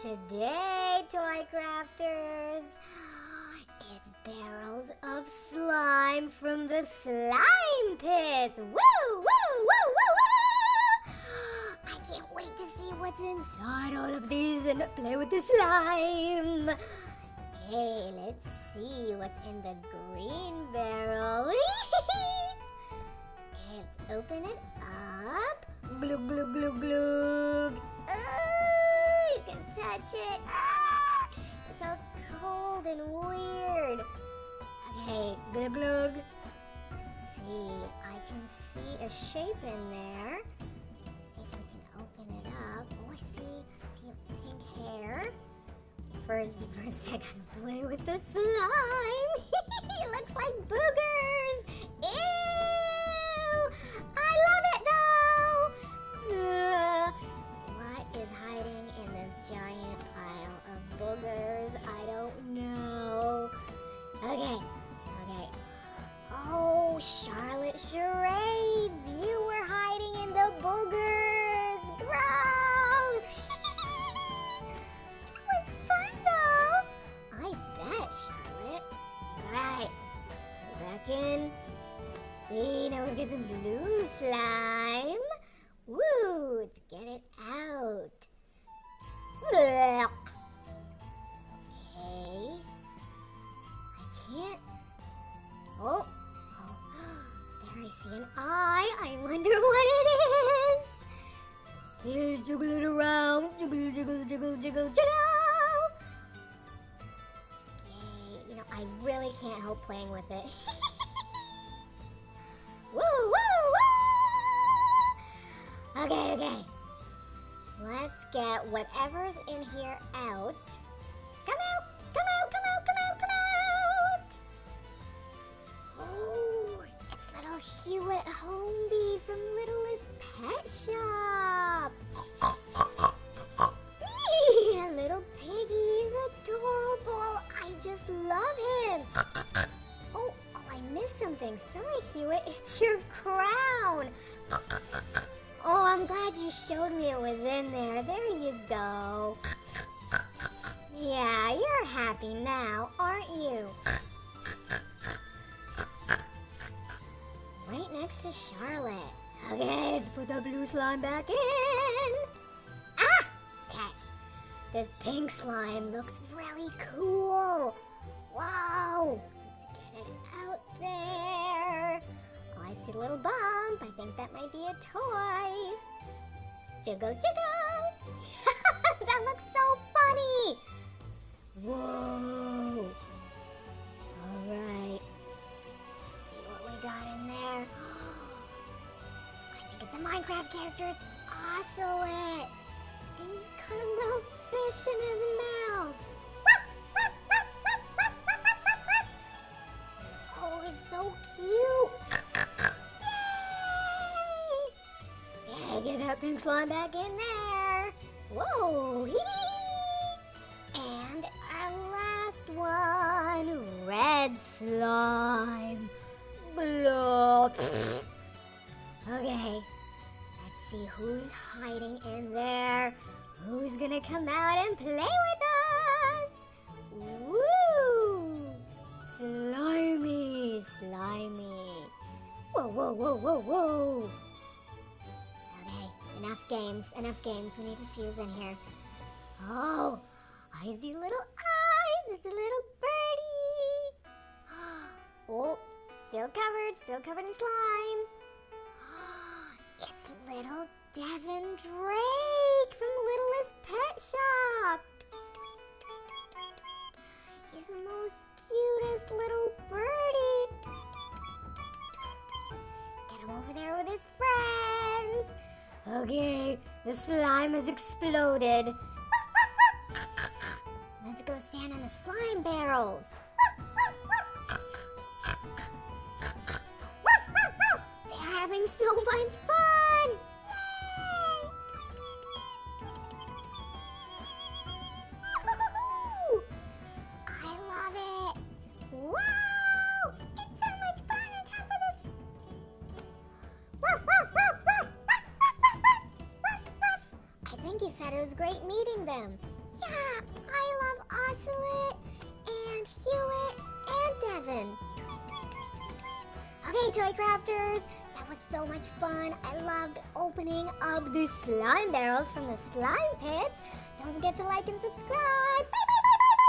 today, toy crafters? It's barrels of slime from the slime pits. Woo, woo, woo, woo, woo! I can't wait to see what's inside all of these and play with the slime. Okay, let's see what's in the green barrel. Okay, let's open it up. Glug, glug, glug, glug. Oh, you can touch it. Ah, it's all cold and weird. Okay, glug, glug. Let's see, I can see a shape in there. Let's see if we can open it up. Oh, I see pink hair. First, I gotta play with the slime. It looks like boogers. Ew! I love it though. What is hiding in this giant pile of boogers? I don't know. Okay. Oh, Charlotte Charades, you were hiding in the boogers. Gross. It was fun though. I bet, Charlotte. All right, back in. See, now we get some blue slime. Woo, let's get it out. Blech. Okay. I can't. Oh, there I see an eye. I wonder what it is. See, jiggle it around. Jiggle, jiggle, jiggle, jiggle, jiggle. Okay, I really can't help playing with it. Woo, woo, woo! Okay. Let's get whatever's in here out. Come out! Oh, it's little Hewitt Homebee from Littlest Pet Shop. Little piggy is adorable. I just love him. Oh, I missed something. Sorry, Hewitt. It's your crown. Oh, I'm glad you showed me it was in there. There you go. Yeah, you're happy now, aren't you? Right next to Charlotte. Okay, let's put the blue slime back in. Ah! Okay. This pink slime looks really cool. Wow. Let's get it out there. Oh, I see a little bump. I think that might be a toy. Jiggle, jiggle. That looks so funny. Whoa. All right. Let's see what we got in there. I think it's a Minecraft character. It's Ocelot. And he's got a little fish in his mouth. Oh, he's so cute. Yay! Yeah, get that pink slime back in there. Whoa! And our last one, red slime. Blah. Okay, let's see who's hiding in there. Who's gonna come out and play with us? Woo! Slimy. Whoa. Okay, enough games. We need to see who's in here. Oh, I see little eyes. It's a little birdie. Oh, still covered in slime. It's little Devin Drake from Littlest Pet Shop. He's the most cutest little birdie. Get him over there with his friends. Okay, the slime has exploded. Let's go stand in the slime barrels. They're having so much fun. Yay! I love it. Wow! It's so much fun on top of this. I think he said it was great meeting them. Yeah, I love Ocelot and Hewitt and Devin. Okay, Toy Crafters, that was so much fun. I loved opening up the slime barrels from the slime pits. Don't forget to like and subscribe. Bye-bye.